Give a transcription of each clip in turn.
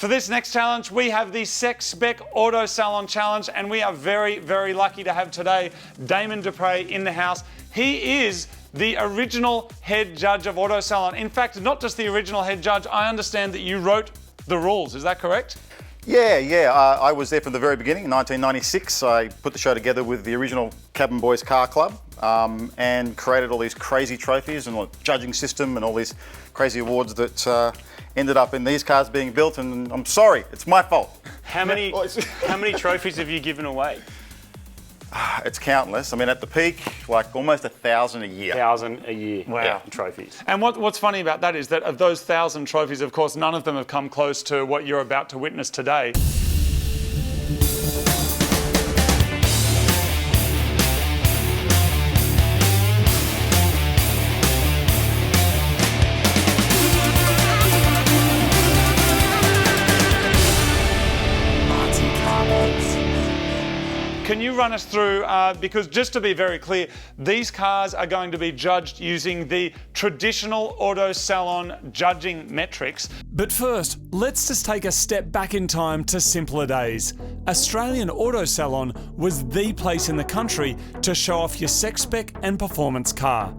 For this next challenge, we have the Sec Spec Auto Salon Challenge, and we are very, very lucky to have today Damon Dupre in the house. He is the original head judge of Auto Salon. In fact, not just the original head judge, I understand that you wrote the rules, is that correct? Yeah. I was there from the very beginning in 1996. I put the show together with the original Cabin Boys Car Club and created all these crazy trophies and judging system and all these crazy awards that ended up in these cars being built, and I'm sorry, it's my fault. How many trophies have you given away? It's countless. I mean, at the peak, like almost 1,000 a year. 1,000 a year. Wow. Trophies. And what's funny about that is that of those 1,000 trophies, of course, none of them have come close to what you're about to witness today. Can you run us through, because just to be very clear, these cars are going to be judged using the traditional Auto Salon judging metrics. But first, let's just take a step back in time to simpler days. Australian Auto Salon was the place in the country to show off your Sec Spec and performance car.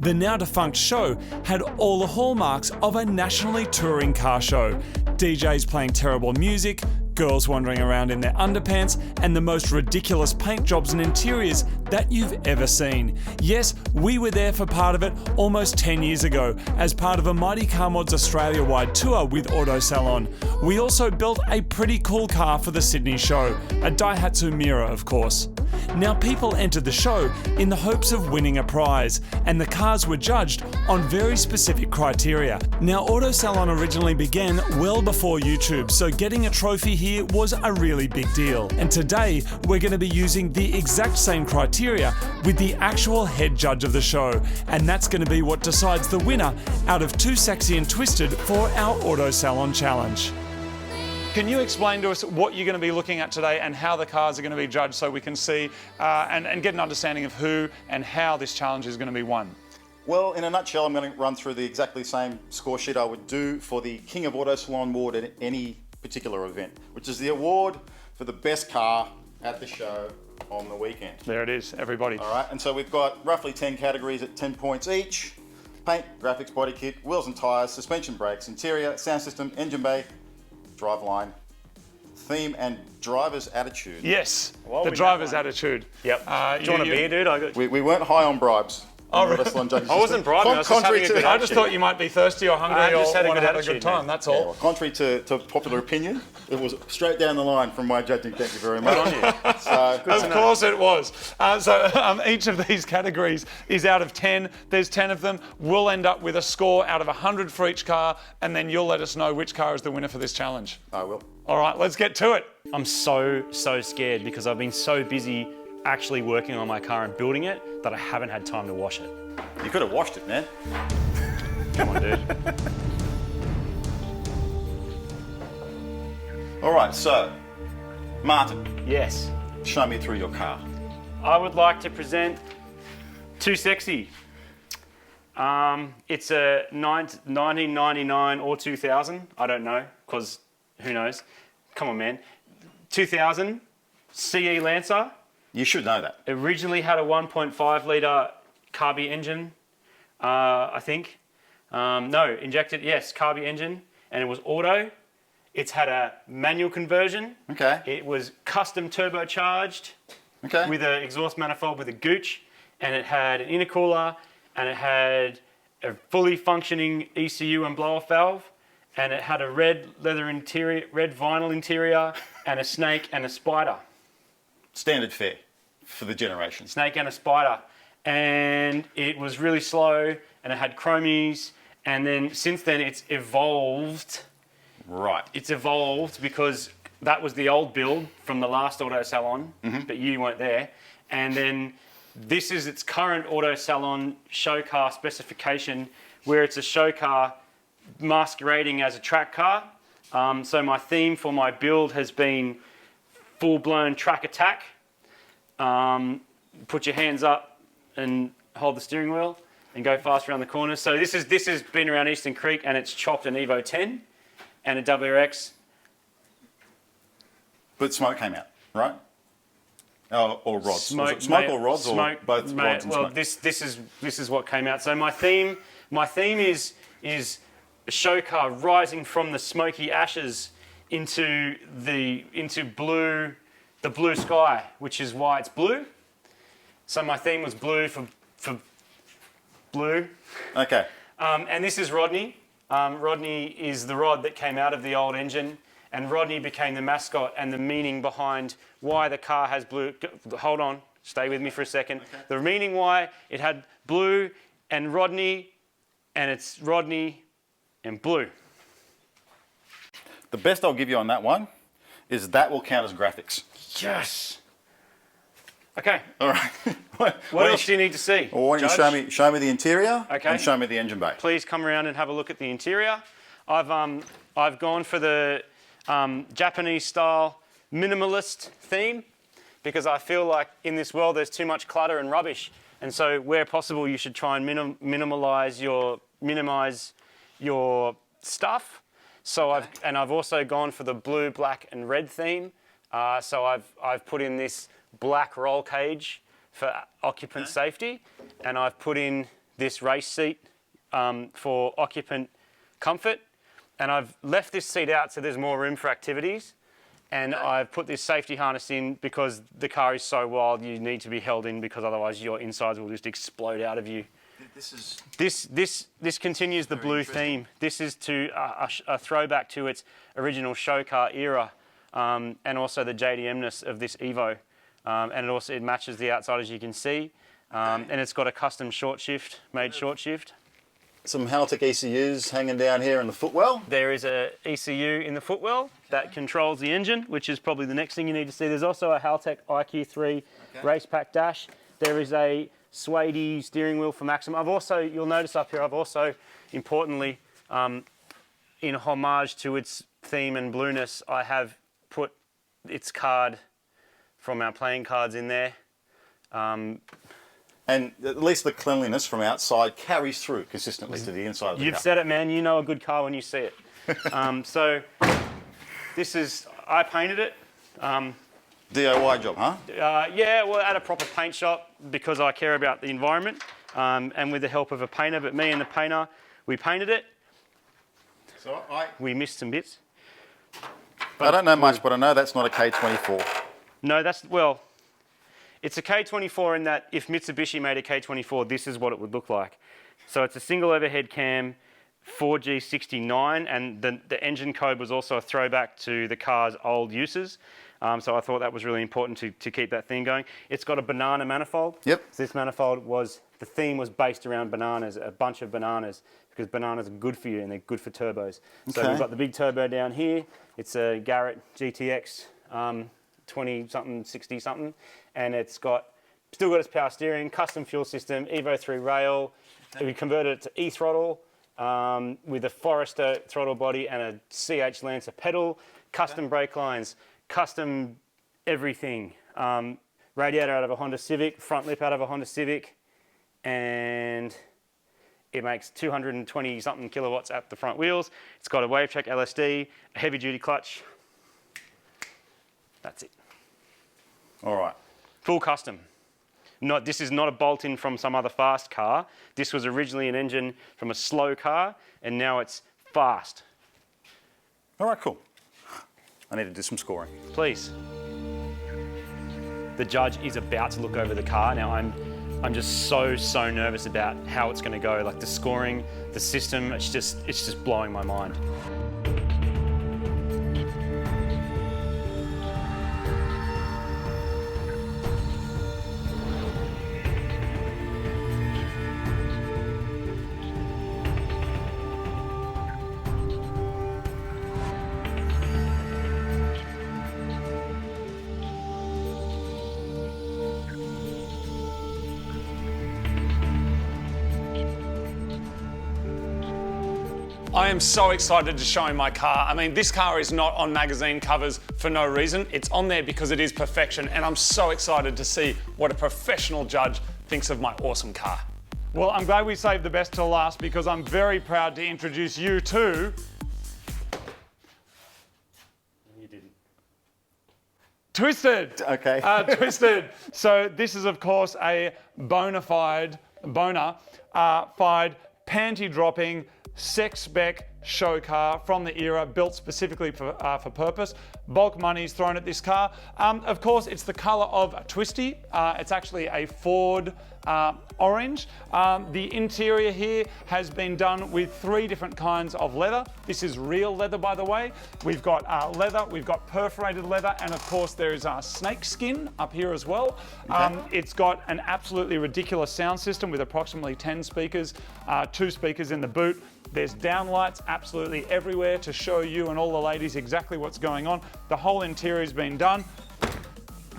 The now defunct show had all the hallmarks of a nationally touring car show. DJs playing terrible music, girls wandering around in their underpants, and the most ridiculous paint jobs and interiors that you've ever seen. Yes, we were there for part of it almost 10 years ago as part of a Mighty Car Mods Australia-wide tour with Auto Salon. We also built a pretty cool car for the Sydney show, a Daihatsu Mira, of course. Now, people entered the show in the hopes of winning a prize, and the cars were judged on very specific criteria. Now, Auto Salon originally began well before YouTube, so getting a trophy here was a really big deal. And today, we're going to be using the exact same criteria with the actual head judge of the show, and that's going to be what decides the winner out of Too Sexy and Twisted for our Auto Salon Challenge. Can you explain to us what you're going to be looking at today and how the cars are going to be judged so we can see and get an understanding of who and how this challenge is going to be won? Well, in a nutshell, I'm going to run through the exactly same score sheet I would do for the King of Auto Salon award at any particular event, which is the award for the best car at the show on the weekend. There it is, everybody. All right, and so we've got roughly 10 categories at 10 points each. Paint, graphics, body kit, wheels and tyres, suspension brakes, interior, sound system, engine bay, driveline, theme, and driver's attitude. Yes, the driver's attitude. Yep. Do you want a beer, dude? We weren't high on bribes. Oh, I wasn't bribing, I was just having a good I just thought you might be thirsty or hungry or want to have a good time, that's all. Yeah, well, contrary to popular opinion, it was straight down the line from my judging. Thank you very much. Of course it was. Each of these categories is out of 10. There's 10 of them. We'll end up with a score out of 100 for each car, and then you'll let us know which car is the winner for this challenge. I will. All right, let's get to it. I'm so scared because I've been so busy actually working on my car and building it that I haven't had time to wash it. You could have washed it, man. Come on, dude. All right, so, Martin, Yes. show me through your car. I would like to present Too Sexy. It's a 1999 or 2000. I don't know, because who knows? Come on, man. 2000 CE Lancer. You should know that. Originally had a 1.5 litre carby engine, I think. No, injected, yes, carby engine, and it was auto. It's had a manual conversion. Okay. It was custom turbocharged with an exhaust manifold with a gooch, and it had an intercooler, and it had a fully functioning ECU and blow-off valve, and it had a red leather interior, red vinyl interior, and a snake and a spider. Standard fare for the generation. Snake and a spider. And it was really slow, and it had chromies, and then since then it's evolved. Right. It's evolved because that was the old build from the last Auto Salon, but you weren't there. And then this is its current Auto Salon show car specification, where it's a show car masquerading as a track car. So my theme for my build has been full-blown track attack. Put your hands up and hold the steering wheel and go fast around the corners. So this has been around Eastern Creek, and it's chopped an Evo 10 and a WRX but smoke came out, right? Oh, or rods. Smoke, Smoke or rods, smoke, or both rods and well, smoke? this is what came out. So my theme is a show car rising from the smoky ashes into the blue sky, which is why it's blue. So my theme was blue for blue. Okay. And this is Rodney. Rodney is the rod that came out of the old engine, and Rodney became the mascot and the meaning behind why the car has blue. Hold on, stay with me for a second. Okay. The meaning why it had blue and Rodney, and it's Rodney and blue. The best I'll give you on that one is that will count as graphics. Yes. Okay. All right. What else do you need to see? Well, why don't you show me the interior, okay, and show me the engine bay. Please come around and have a look at the interior. I've gone for the Japanese style minimalist theme because I feel like in this world there's too much clutter and rubbish, and so where possible you should try and minimize your stuff. So I've also gone for the blue, black, and red theme. So I've put in this black roll cage for occupant safety, and I've put in this race seat for occupant comfort, and I've left this seat out so there's more room for activities, and I've put this safety harness in because the car is so wild you need to be held in because otherwise your insides will just explode out of you. This continues the blue theme. This is to a throwback to its original show car era, and also the JDM-ness of this Evo. And it matches the outside, as you can see. And it's got a custom short shift, short shift. Some Haltech ECUs hanging down here in the footwell. There is a ECU in the footwell that controls the engine, which is probably the next thing you need to see. There's also a Haltech IQ3 race pack dash. There is a Suede steering wheel for maximum. You'll notice up here, I've also, importantly, in homage to its theme and blueness, I have put its card from our playing cards in there. And at least the cleanliness from outside carries through consistently to the inside of the car. You've said it, man. You know a good car when you see it. So this is, I painted it. DIY job, huh? Yeah, well, at a proper paint shop because I care about the environment and with the help of a painter. But me and the painter, we painted it. So we missed some bits. I don't know much, but I know that's not a K24. No, it's a K24 in that if Mitsubishi made a K24, this is what it would look like. So it's a single overhead cam, 4G69, and the engine code was also a throwback to the car's old uses. So I thought that was really important to keep that theme going. It's got a banana manifold. Yep. So this manifold the theme was based around bananas, a bunch of bananas, because bananas are good for you and they're good for turbos. Okay. So we've got the big turbo down here. It's a Garrett GTX 20-something, 60-something, and it's still got its power steering, custom fuel system, Evo 3 rail. We converted it to e-throttle with a Forester throttle body and a CH Lancer pedal, custom brake lines, custom everything. Radiator out of a Honda Civic, front lip out of a Honda Civic, and it makes 220-something kilowatts at the front wheels. It's got a WaveTrack LSD, a heavy-duty clutch. That's it. All right. Full custom. This is not a bolt-in from some other fast car. This was originally an engine from a slow car, and now it's fast. All right, cool. I need to do some scoring. Please. The judge is about to look over the car. Now I'm just so nervous about how it's going to go. Like the scoring, the system, it's just blowing my mind. I am so excited to show him my car. I mean, this car is not on magazine covers for no reason. It's on there because it is perfection, and I'm so excited to see what a professional judge thinks of my awesome car. Well, I'm glad we saved the best till last because I'm very proud to introduce you to... You didn't. Twisted. Okay. Twisted. So this is, of course, a bona fide panty-dropping sex spec show car from the era, built specifically for purpose. Bulk money's thrown at this car. Of course, it's the color of a Twisty. It's actually a Ford orange. The interior here has been done with 3 different kinds of leather. This is real leather, by the way. We've got leather, we've got perforated leather, and of course there is snake skin up here as well. Okay. It's got an absolutely ridiculous sound system with approximately 10 speakers, 2 speakers in the boot. There's downlights absolutely everywhere to show you and all the ladies exactly what's going on. The whole interior's been done.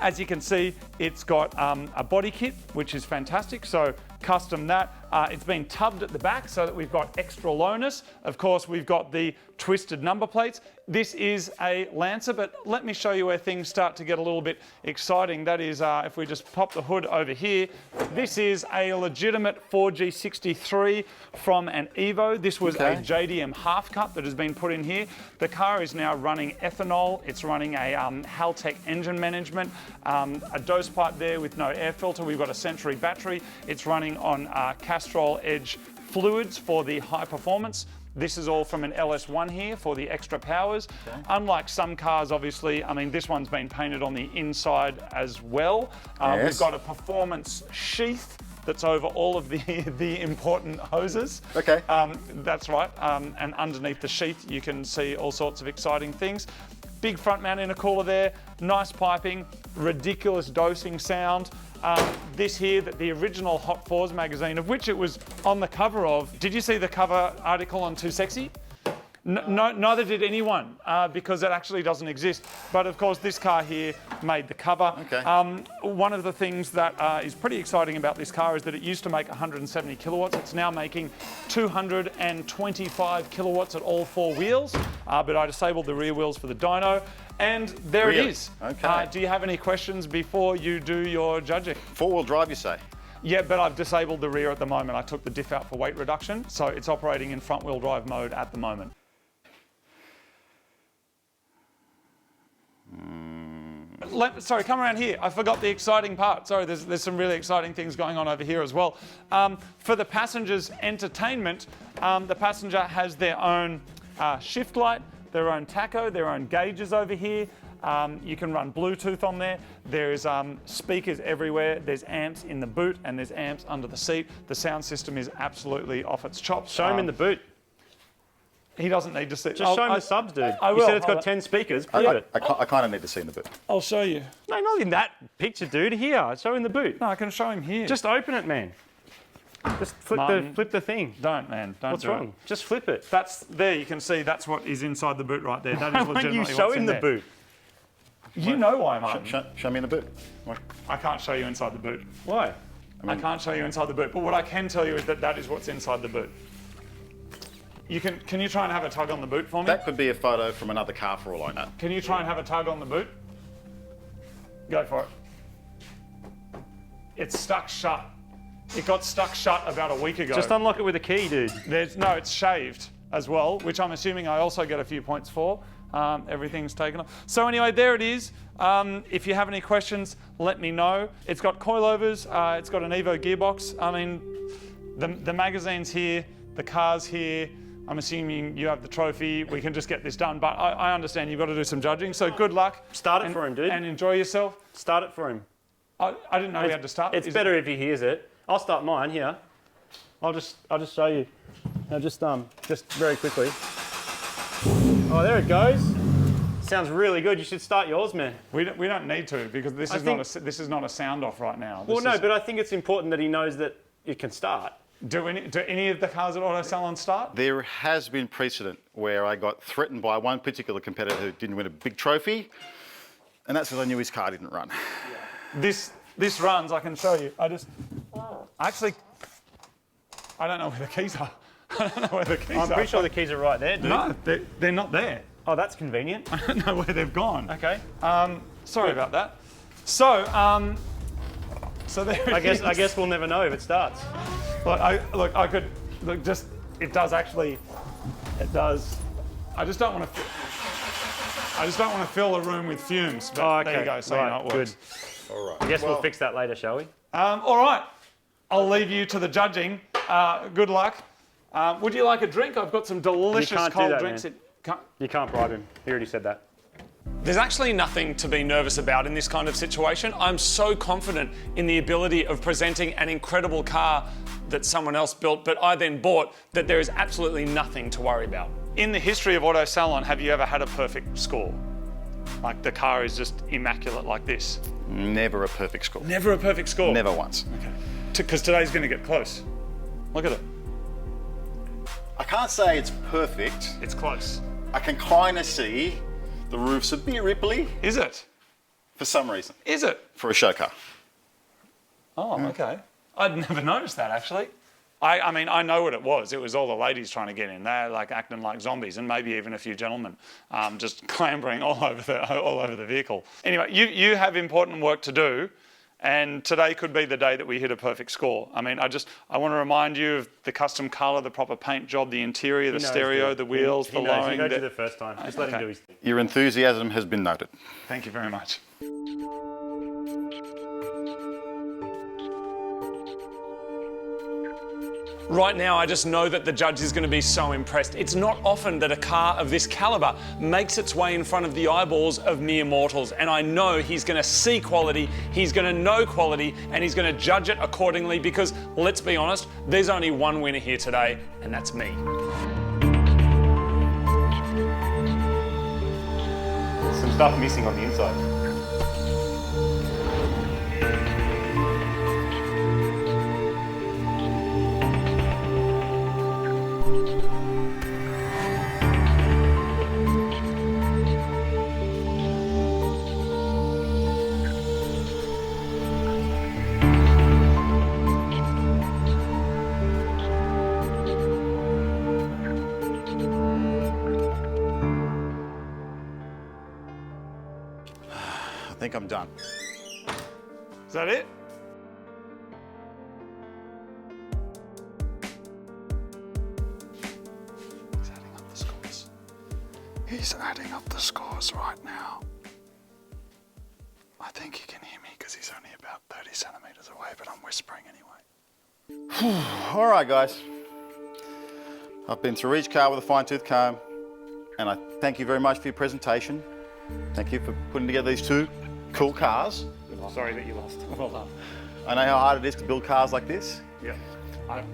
As you can see, it's got a body kit, which is fantastic. So custom that. It's been tubbed at the back so that we've got extra lowness. Of course, we've got the twisted number plates. This is a Lancer, but let me show you where things start to get a little bit exciting. That is, if we just pop the hood over here, this is a legitimate 4G63 from an Evo. This was a JDM half cut that has been put in here. The car is now running ethanol. It's running a Haltech engine management, a dose pipe there with no air filter. We've got a Century battery. It's running on Castrol Edge fluids for the high performance. This is all from an LS1 here for the extra powers. Okay. Unlike some cars, obviously, I mean, this one's been painted on the inside as well. Yes. We've got a performance sheath that's over all of the important hoses. Okay. That's right. And underneath the sheath, you can see all sorts of exciting things. Big front mount intercooler there, nice piping, ridiculous dosing sound. This here, that the original Hot Fours magazine, of which it was on the cover of. Did you see the cover article on Too Sexy? No, neither did anyone, because it actually doesn't exist. But of course, this car here made the cover. Okay. One of the things that is pretty exciting about this car is that it used to make 170 kilowatts. It's now making 225 kilowatts at all 4 wheels. But I disabled the rear wheels for the dyno. And there it is. Okay. Do you have any questions before you do your judging? 4-wheel drive, you say? Yeah, but I've disabled the rear at the moment. I took the diff out for weight reduction, so it's operating in front-wheel drive mode at the moment. Sorry, come around here. I forgot the exciting part. Sorry, there's some really exciting things going on over here as well. For the passenger's entertainment, the passenger has their own shift light, their own tacho, their own gauges over here. You can run Bluetooth on there. There's speakers everywhere. There's amps in the boot and there's amps under the seat. The sound system is absolutely off its chops. Show him in the boot. He doesn't need to see. Just show him the subs, dude. I will. You said it's got 10 speakers. Prove it. I kind of need to see in the boot. I'll show you. No, not in that picture, dude. Here, show in the boot. No, I can show him here. Just open it, man. Just flip the thing. Don't, man. Don't. What's wrong? Just flip it. That's there. You can see that's what is inside the boot right there. That is Why legitimately won't you show what's him in the there. boot? You know why, Martin. Show me in the boot. I can't show you inside the boot. Why? I can't show you inside the boot. But what I can tell you is that that is what's inside the boot. Can you try and have a tug on the boot for me? That could be a photo from another car for all I know. Can you try and have a tug on the boot? Go for it. It's stuck shut. It got stuck shut about a week ago. Just unlock it with a key, dude. No, it's shaved as well, which I'm assuming I also get a few points for. Everything's taken off. So anyway, there it is. If you have any questions, let me know. It's got coilovers. It's got an Evo gearbox. I mean, the magazine's here, the car's here. I'm assuming you have the trophy. We can just get this done. But I understand you've got to do some judging. So good luck. Start it for him, dude. And enjoy yourself. Start it for him. I didn't know we had to start. It's better if he hears it. I'll start mine here. I'll just show you. Now just very quickly. Oh, there it goes. Sounds really good. You should start yours, man. We don't need to, because this is not a sound off right now. Well, no, but I think it's important that he knows that it can start. Do any of the cars at Autosalon start? There has been precedent where I got threatened by one particular competitor who didn't win a big trophy, and that's because I knew his car didn't run. Yeah. This runs. I can show you. I don't know where the keys are. I don't know where the keys are. I'm pretty sure the keys are right there, dude. No, they're not there. Oh, that's convenient. I don't know where they've gone. Okay. Sorry about that. So there I guess we'll never know if it starts. It does. I just don't want to. I just don't want to fill the room with fumes, but there you go, so you know it works. Good. All right. I guess we'll fix that later, shall we? All right, I'll leave you to the judging. Good luck. Would you like a drink? I've got some delicious cold drinks. You can't bribe him. He already said that. There's actually nothing to be nervous about in this kind of situation. I'm so confident in the ability of presenting an incredible car that someone else built, but I then bought, that there is absolutely nothing to worry about. In the history of Autosalon, have you ever had a perfect score? Like the car is just immaculate like this? Never a perfect score. Never a perfect score? Never once. Okay. Because today's going to get close. Look at it. I can't say it's perfect. It's close. I can kind of see the roof's a bit ripply. Is it? For some reason. Is it? For a show car. Oh, okay. I'd never noticed that, actually. I mean, I know what it was. It was all the ladies trying to get in there, like acting like zombies, and maybe even a few gentlemen just clambering all over the vehicle. Anyway, you have important work to do, and today could be the day that we hit a perfect score. I mean, I want to remind you of the custom colour, the proper paint job, the interior, the stereo, the wheels, the lowering. He heard you the first time. Just let him do his thing. Your enthusiasm has been noted. Thank you very much. Right now, I just know that the judge is going to be so impressed. It's not often that a car of this calibre makes its way in front of the eyeballs of mere mortals, and I know he's going to see quality, he's going to know quality, and he's going to judge it accordingly because, let's be honest, there's only one winner here today, and that's me. There's some stuff missing on the inside. I think I'm done. Is that it? He's adding up the scores. He's adding up the scores right now. I think he can hear me because he's only about 30 centimetres away, but I'm whispering anyway. All right, guys. I've been through each car with a fine-tooth comb, and I thank you very much for your presentation. Thank you for putting together these two cool cars. Sorry that you lost. Well done. I know how hard it is to build cars like this. Yeah. I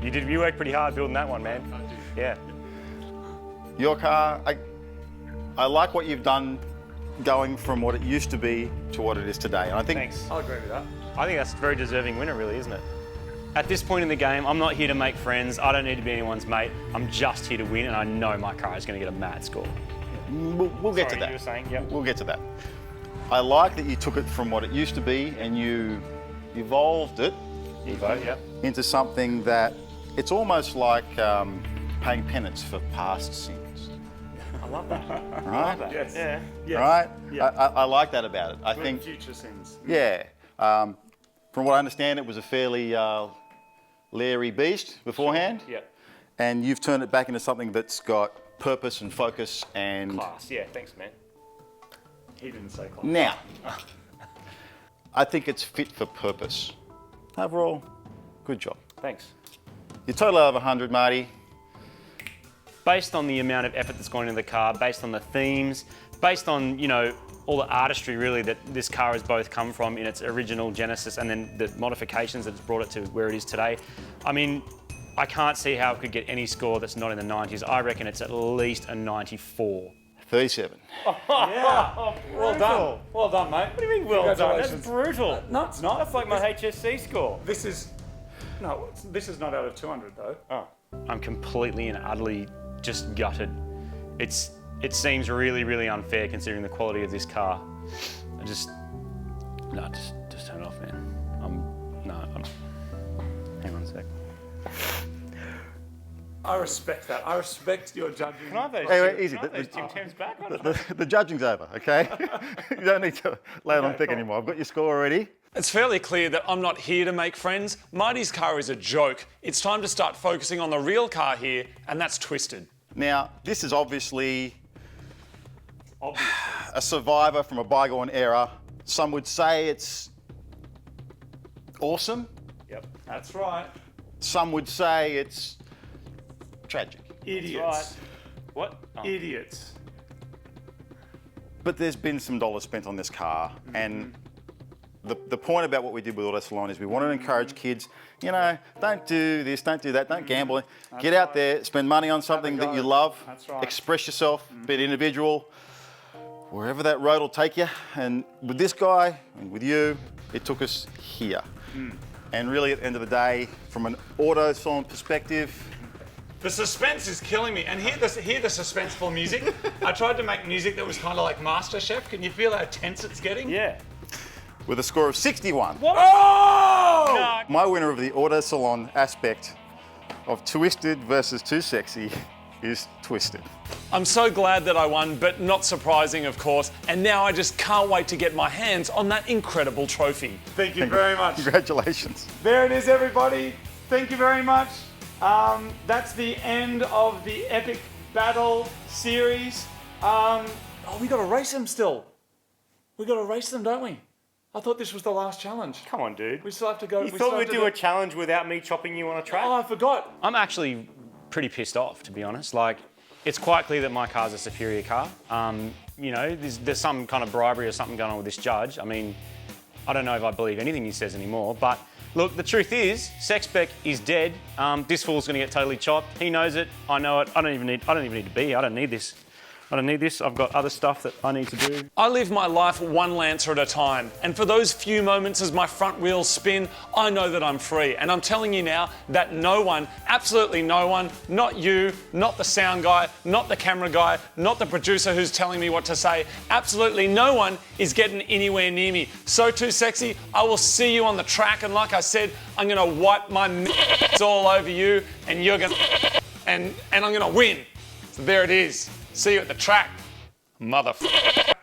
mean, you worked pretty hard building that one, man. I did. Yeah. Your car, I like what you've done going from what it used to be to what it is today. And I think Thanks. I'll agree with that. I think that's a very deserving winner, really, isn't it? At this point in the game, I'm not here to make friends. I don't need to be anyone's mate. I'm just here to win, and I know my car is going to get a mad score. we'll get to that. You were saying, yep. We'll get to that. I like that you took it from what it used to be and you evolved it into something that it's almost like paying penance for past sins. I love that. Right? I love that. Yes. Yeah. Yes. Right? Yeah. I like that about it. I think future sins. Yeah. From what I understand, it was a fairly leery beast beforehand. Yeah. And you've turned it back into something that's got purpose and focus and Class. Yeah. Thanks, man. He didn't say class. Now, I think it's fit for purpose. Overall, good job. Thanks. Your total out of 100, Marty. Based on the amount of effort that's gone into the car, based on the themes, based on, you know, all the artistry really that this car has both come from in its original genesis and then the modifications that has brought it to where it is today. I mean, I can't see how it could get any score that's not in the 90s. I reckon it's at least a 94. 37. Yeah. Well done. Well done, mate. What do you mean well done? That's Congratulations. brutal. No, it's not. That's like my HSC score. This is not out of 200 though. Oh. I'm completely and utterly just gutted. It seems really, really unfair considering the quality of this car. Just turn it off, man. Hang on a sec. I respect that. I respect your judging. Can I have those, Anyway, easy. those Tim Tams back? The judging's over, okay? You don't need to lay it on thick anymore. I've got your score already. It's fairly clear that I'm not here to make friends. Marty's car is a joke. It's time to start focusing on the real car here, and that's Twisted. Now, this is obviously Obviously. a survivor from a bygone era. Some would say it's awesome. Yep, that's right. Some would say it's tragic. Idiots. Right. What? Oh. Idiots. But there's been some dollars spent on this car, and the point about what we did with Autosalon is we wanted to encourage kids, you know, don't do this, don't do that, don't gamble. Get out there, spend money on something that you love, That's right. express yourself, be an individual, wherever that road will take you. And with this guy and with you, it took us here. And really, at the end of the day, from an Autosalon perspective, The suspense is killing me. And hear the suspenseful music. I tried to make music that was kind of like MasterChef. Can you feel how tense it's getting? Yeah. with a score of 61. Oh! No. My winner of the Autosalon aspect of Twisted versus Too Sexy is Twisted. I'm so glad that I won, but not surprising, of course. And now I just can't wait to get my hands on that incredible trophy. Thank you very much. Congratulations. There it is, everybody. Thank you very much. That's the end of the epic battle series. Oh, we got to race them still. We got to race them, don't we? I thought this was the last challenge. Come on, dude. We still have to go. You thought we'd do a challenge without me chopping you on a track? Oh, I forgot. I'm actually pretty pissed off, to be honest. Like, it's quite clear that my car's a superior car. You know, there's some kind of bribery or something going on with this judge. I mean, I don't know if I believe anything he says anymore, but look, the truth is, Sexspec is dead. This fool's gonna get totally chopped. He knows it, I know it. I don't even need to be, I don't need this. I don't need this, I've got other stuff that I need to do. I live my life one Lancer at a time, and for those few moments as my front wheels spin, I know that I'm free. And I'm telling you now that no one, absolutely no one, not you, not the sound guy, not the camera guy, not the producer who's telling me what to say, absolutely no one is getting anywhere near me. So Too Sexy, I will see you on the track, and like I said, I'm gonna wipe my all over you, and you're gonna, and I'm gonna win. So there it is. See you at the track, motherfucker.